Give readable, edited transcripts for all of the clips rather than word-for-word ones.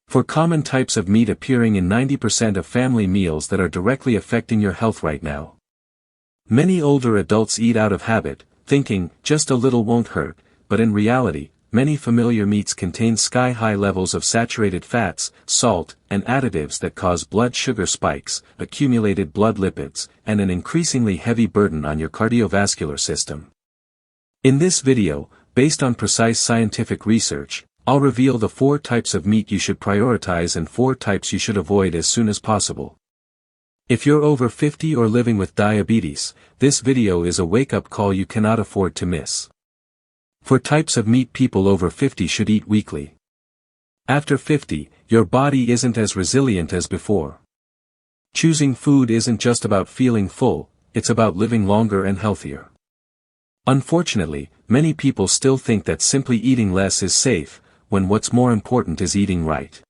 For common types of meat appearing in 90% of family meals that are directly affecting your health right now. Many older adults eat out of habit, thinking, just a little won't hurt, but in reality, many familiar meats contain sky-high levels of saturated fats, salt, and additives that cause blood sugar spikes, accumulated blood lipids, and an increasingly heavy burden on your cardiovascular system. In this video, based on precise scientific research, I'll reveal the 4 types of meat you should prioritize and 4 types you should avoid as soon as possible. If you're over 50 or living with diabetes, this video is a wake-up call you cannot afford to miss. 4 types of meat people over 50 should eat weekly. After 50, your body isn't as resilient as before. Choosing food isn't just about feeling full, it's about living longer and healthier. Unfortunately, many people still think that simply eating less is safe, when what's more important is eating right.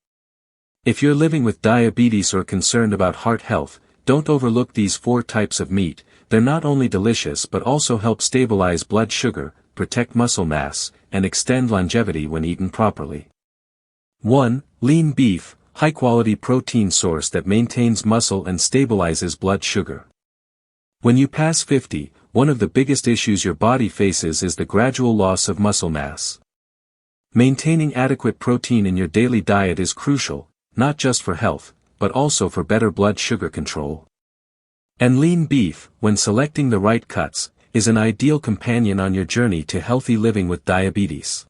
If you're living with diabetes or concerned about heart health, don't overlook these 4 types of meat. They're not only delicious but also help stabilize blood sugar, protect muscle mass, and extend longevity when eaten properly. 1. Lean beef, high-quality protein source that maintains muscle and stabilizes blood sugar. When you pass 50, one of the biggest issues your body faces is the gradual loss of muscle mass. Maintaining adequate protein in your daily diet is crucial, not just for health, but also for better blood sugar control. And lean beef, when selecting the right cuts, is an ideal companion on your journey to healthy living with diabetes.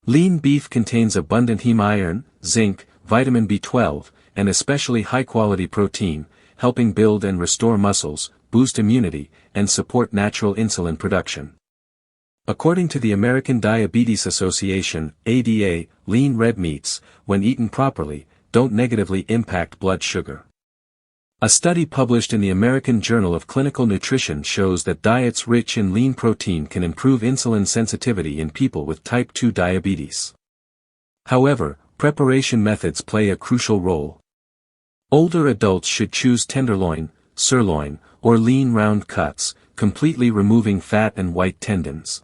Lean beef contains abundant heme iron, zinc, vitamin B12, and especially high-quality protein, helping build and restore muscles, boost immunity, and support natural insulin production. According to the American Diabetes Association, ADA, lean red meats, when eaten properly, don't negatively impact blood sugar. A study published in the American Journal of Clinical Nutrition shows that diets rich in lean protein can improve insulin sensitivity in people with type 2 diabetes. However, preparation methods play a crucial role. Older adults should choose tenderloin, sirloin, or lean round cuts, completely removing fat and white tendons.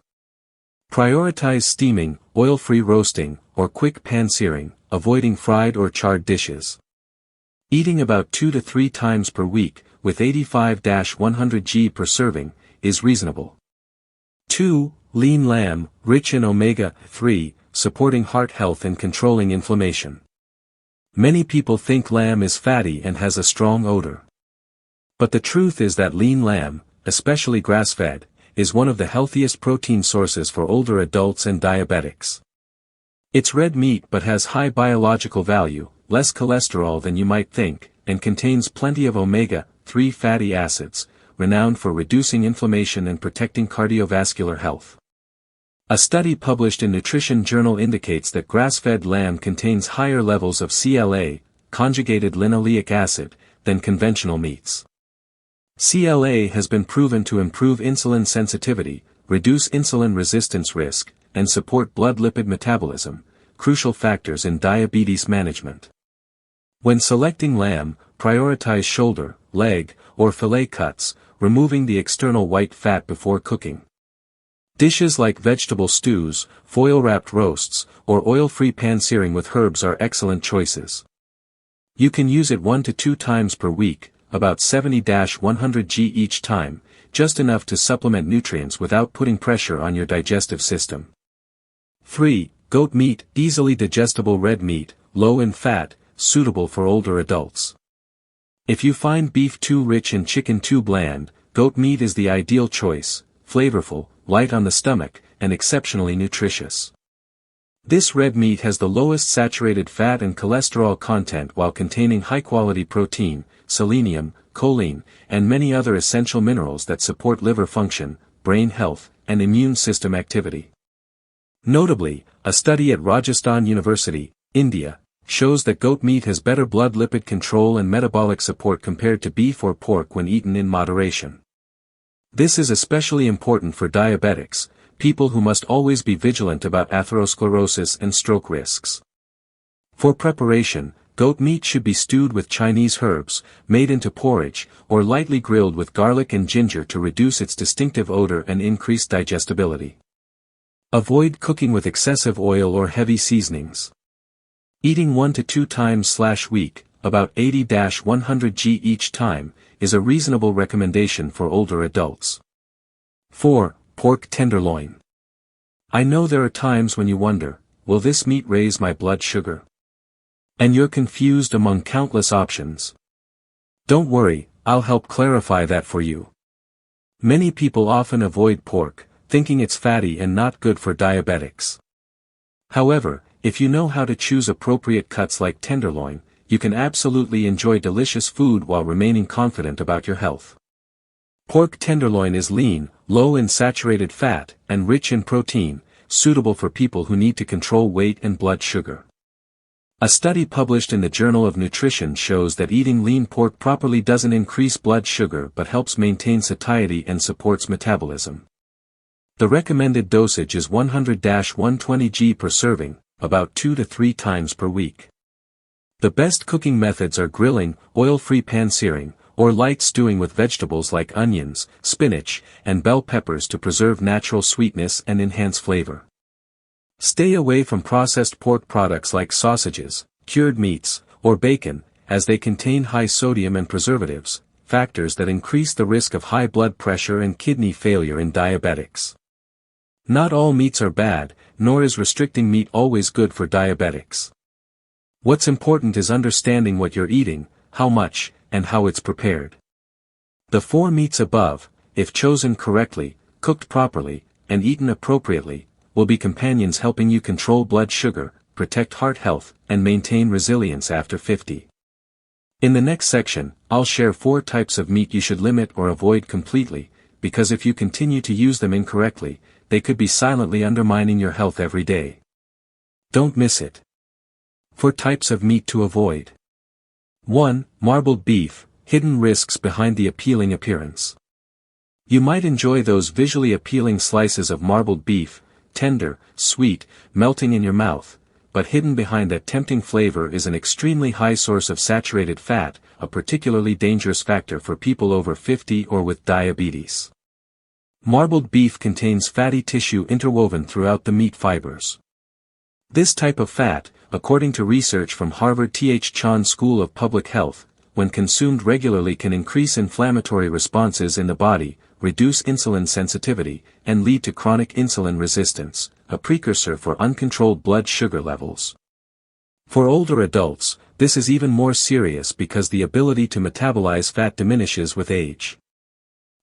Prioritize steaming, oil-free roasting, or quick pan searing, avoiding fried or charred dishes. Eating about 2 to 3 times per week, with 85-100 g per serving, is reasonable. 2. Lean lamb, rich in omega-3, supporting heart health and controlling inflammation. Many people think lamb is fatty and has a strong odor. But the truth is that lean lamb, especially grass-fed, is one of the healthiest protein sources for older adults and diabetics. It's red meat but has high biological value, less cholesterol than you might think, and contains plenty of omega-3 fatty acids, renowned for reducing inflammation and protecting cardiovascular health. A study published in Nutrition Journal indicates that grass-fed lamb contains higher levels of CLA, conjugated linoleic acid, than conventional meats. CLA has been proven to improve insulin sensitivity, reduce insulin resistance risk, and support blood lipid metabolism, crucial factors in diabetes management. When selecting lamb, prioritize shoulder, leg, or fillet cuts, removing the external white fat before cooking. Dishes like vegetable stews, foil-wrapped roasts, or oil-free pan searing with herbs are excellent choices. You can use it 1 to 2 times per week, about 70-100 g each time, just enough to supplement nutrients without putting pressure on your digestive system. 3. Goat meat, easily digestible red meat, low in fat, suitable for older adults. If you find beef too rich and chicken too bland, goat meat is the ideal choice, flavorful, light on the stomach, and exceptionally nutritious. This red meat has the lowest saturated fat and cholesterol content while containing high-quality protein, selenium, choline, and many other essential minerals that support liver function, brain health, and immune system activity. Notably, a study at Rajasthan University, India, shows that goat meat has better blood lipid control and metabolic support compared to beef or pork when eaten in moderation. This is especially important for diabetics, people who must always be vigilant about atherosclerosis and stroke risks. For preparation, goat meat should be stewed with Chinese herbs, made into porridge, or lightly grilled with garlic and ginger to reduce its distinctive odor and increase digestibility. Avoid cooking with excessive oil or heavy seasonings. Eating 1 to 2 times/week, about 80-100 g each time, is a reasonable recommendation for older adults. 4. Pork tenderloin. I know there are times when you wonder, will this meat raise my blood sugar? And you're confused among countless options. Don't worry, I'll help clarify that for you. Many people often avoid pork, thinking it's fatty and not good for diabetics. However, if you know how to choose appropriate cuts like tenderloin, you can absolutely enjoy delicious food while remaining confident about your health. Pork tenderloin is lean, low in saturated fat, and rich in protein, suitable for people who need to control weight and blood sugar. A study published in the Journal of Nutrition shows that eating lean pork properly doesn't increase blood sugar but helps maintain satiety and supports metabolism. The recommended dosage is 100-120 g per serving, about 2 to 3 times per week. The best cooking methods are grilling, oil-free pan-searing, or light stewing with vegetables like onions, spinach, and bell peppers to preserve natural sweetness and enhance flavor. Stay away from processed pork products like sausages, cured meats, or bacon, as they contain high sodium and preservatives, factors that increase the risk of high blood pressure and kidney failure in diabetics. Not all meats are bad, nor is restricting meat always good for diabetics. What's important is understanding what you're eating, how much, and how it's prepared. The 4 meats above, if chosen correctly, cooked properly, and eaten appropriately, will be companions helping you control blood sugar, protect heart health, and maintain resilience after 50. In the next section, I'll share 4 types of meat you should limit or avoid completely, because if you continue to use them incorrectly, they could be silently undermining your health every day. Don't miss it. 4 types of meat to avoid. 1. Marbled beef, hidden risks behind the appealing appearance. You might enjoy those visually appealing slices of marbled beef, tender, sweet, melting in your mouth, but hidden behind that tempting flavor is an extremely high source of saturated fat, a particularly dangerous factor for people over 50 or with diabetes. Marbled beef contains fatty tissue interwoven throughout the meat fibers. This type of fat, according to research from Harvard T.H. Chan School of Public Health, when consumed regularly can increase inflammatory responses in the body, reduce insulin sensitivity, and lead to chronic insulin resistance, a precursor for uncontrolled blood sugar levels. For older adults, this is even more serious because the ability to metabolize fat diminishes with age.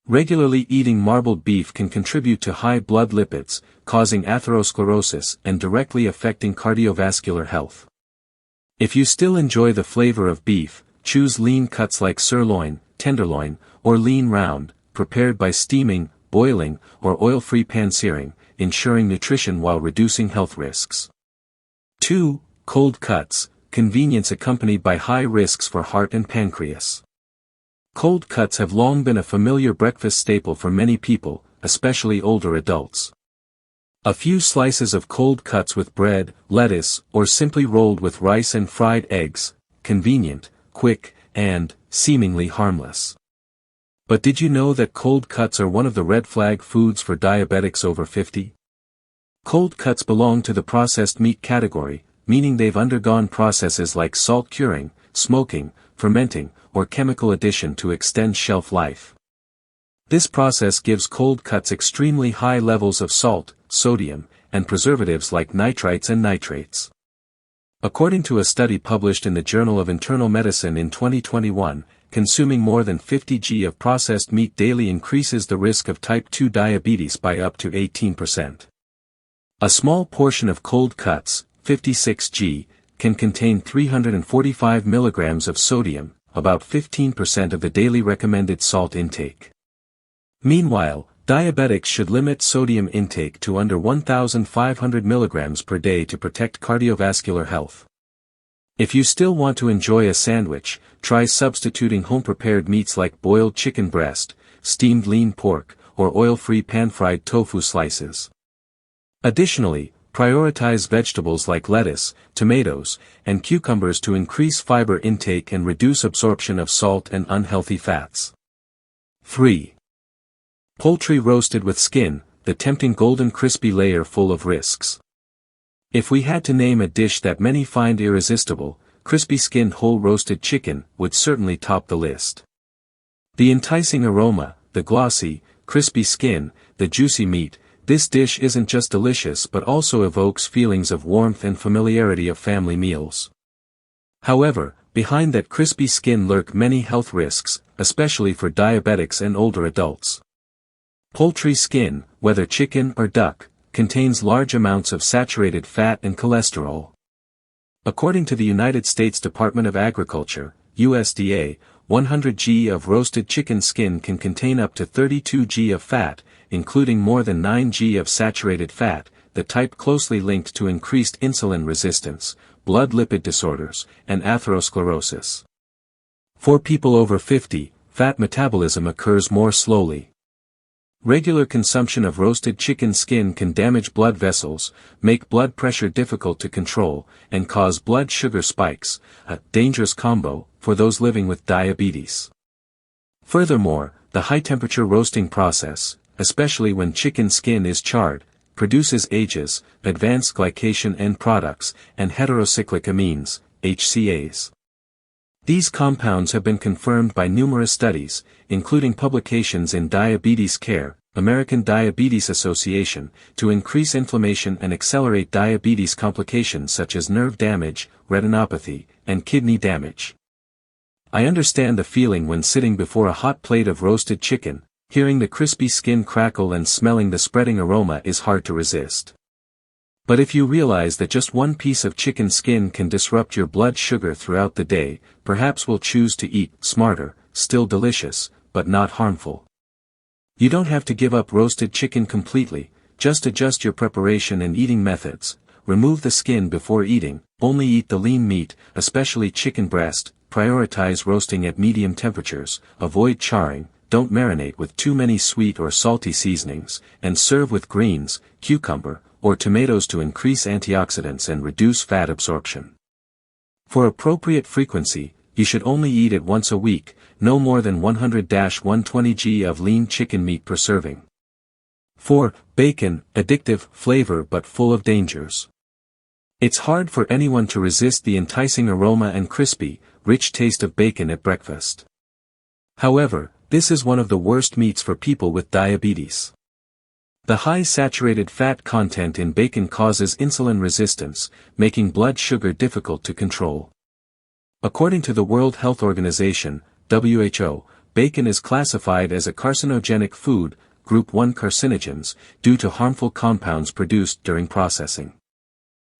Regularly eating marbled beef can contribute to high blood lipids, causing atherosclerosis and directly affecting cardiovascular health. If you still enjoy the flavor of beef, choose lean cuts like sirloin, tenderloin, or lean round, prepared by steaming, boiling, or oil-free pan-searing, ensuring nutrition while reducing health risks. 2. Cold cuts, convenience accompanied by high risks for heart and pancreas. Cold cuts have long been a familiar breakfast staple for many people, especially older adults. A few slices of cold cuts with bread, lettuce, or simply rolled with rice and fried eggs, convenient, quick, and, seemingly harmless. But did you know that cold cuts are one of the red flag foods for diabetics over 50? Cold cuts belong to the processed meat category, meaning they've undergone processes like salt curing, smoking, fermenting, or chemical addition to extend shelf life. This process gives cold cuts extremely high levels of salt, sodium, and preservatives like nitrites and nitrates. According to a study published in the Journal of Internal Medicine in 2021, consuming more than 50 g of processed meat daily increases the risk of type 2 diabetes by up to 18%. A small portion of cold cuts, 56 g, can contain 345 mg of sodium, about 15% of the daily recommended salt intake. Meanwhile, diabetics should limit sodium intake to under 1,500 mg per day to protect cardiovascular health. If you still want to enjoy a sandwich, try substituting home-prepared meats like boiled chicken breast, steamed lean pork, or oil-free pan-fried tofu slices. Additionally, prioritize vegetables like lettuce, tomatoes, and cucumbers to increase fiber intake and reduce absorption of salt and unhealthy fats. 3. Poultry roasted with skin, the tempting golden crispy layer full of risks. If we had to name a dish that many find irresistible, crispy-skinned whole roasted chicken would certainly top the list. The enticing aroma, the glossy, crispy skin, the juicy meat, this dish isn't just delicious but also evokes feelings of warmth and familiarity of family meals. However, behind that crispy skin lurk many health risks, especially for diabetics and older adults. Poultry skin, whether chicken or duck, contains large amounts of saturated fat and cholesterol. According to the United States Department of Agriculture, USDA, 100 g of roasted chicken skin can contain up to 32 g of fat, including more than 9 g of saturated fat, the type closely linked to increased insulin resistance, blood lipid disorders, and atherosclerosis. For people over 50, fat metabolism occurs more slowly. Regular consumption of roasted chicken skin can damage blood vessels, make blood pressure difficult to control, and cause blood sugar spikes, a dangerous combo for those living with diabetes. Furthermore, the high-temperature roasting process, especially when chicken skin is charred, produces AGEs, advanced glycation end products, and heterocyclic amines, HCAs. These compounds have been confirmed by numerous studies, including publications in Diabetes Care, American Diabetes Association, to increase inflammation and accelerate diabetes complications such as nerve damage, retinopathy, and kidney damage. I understand the feeling when sitting before a hot plate of roasted chicken, hearing the crispy skin crackle and smelling the spreading aroma is hard to resist. But if you realize that just one piece of chicken skin can disrupt your blood sugar throughout the day, perhaps we'll choose to eat smarter, still delicious, but not harmful. You don't have to give up roasted chicken completely, just adjust your preparation and eating methods, remove the skin before eating, only eat the lean meat, especially chicken breast, prioritize roasting at medium temperatures, avoid charring, don't marinate with too many sweet or salty seasonings, and serve with greens, cucumber, or tomatoes to increase antioxidants and reduce fat absorption. For appropriate frequency, you should only eat it once a week, no more than 100-120 g of lean chicken meat per serving. 4. Bacon, addictive, flavor but full of dangers. It's hard for anyone to resist the enticing aroma and crispy, rich taste of bacon at breakfast. However, this is one of the worst meats for people with diabetes. The high saturated fat content in bacon causes insulin resistance, making blood sugar difficult to control. According to the World Health Organization, WHO, bacon is classified as a carcinogenic food, Group 1 carcinogens, due to harmful compounds produced during processing.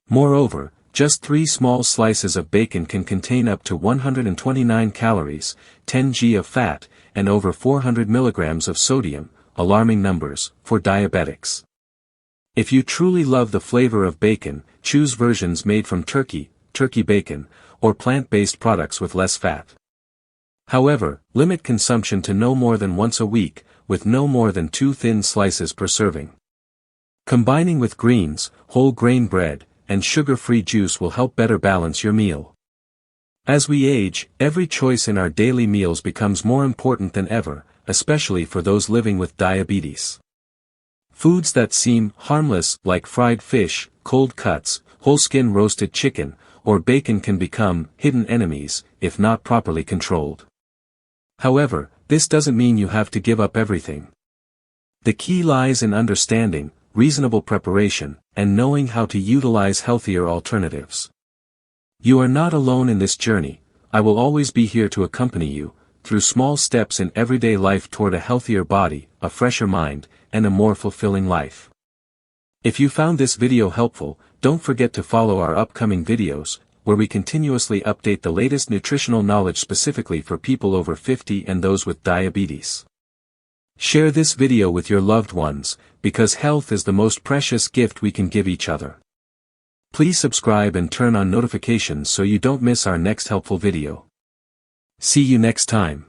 Moreover, just 3 small slices of bacon can contain up to 129 calories, 10 g of fat, and over 400 milligrams of sodium, alarming numbers, for diabetics. If you truly love the flavor of bacon, choose versions made from turkey bacon, or plant-based products with less fat. However, limit consumption to no more than once a week, with no more than 2 thin slices per serving. Combining with greens, whole grain bread, and sugar-free juice will help better balance your meal. As we age, every choice in our daily meals becomes more important than ever, especially for those living with diabetes. Foods that seem harmless, like fried fish, cold cuts, whole-skin roasted chicken, or bacon can become hidden enemies, if not properly controlled. However, this doesn't mean you have to give up everything. The key lies in understanding, reasonable preparation, and knowing how to utilize healthier alternatives. You are not alone in this journey. I will always be here to accompany you, through small steps in everyday life toward a healthier body, a fresher mind, and a more fulfilling life. If you found this video helpful, don't forget to follow our upcoming videos, where we continuously update the latest nutritional knowledge specifically for people over 50 and those with diabetes. Share this video with your loved ones, because health is the most precious gift we can give each other. Please subscribe and turn on notifications so you don't miss our next helpful video. See you next time.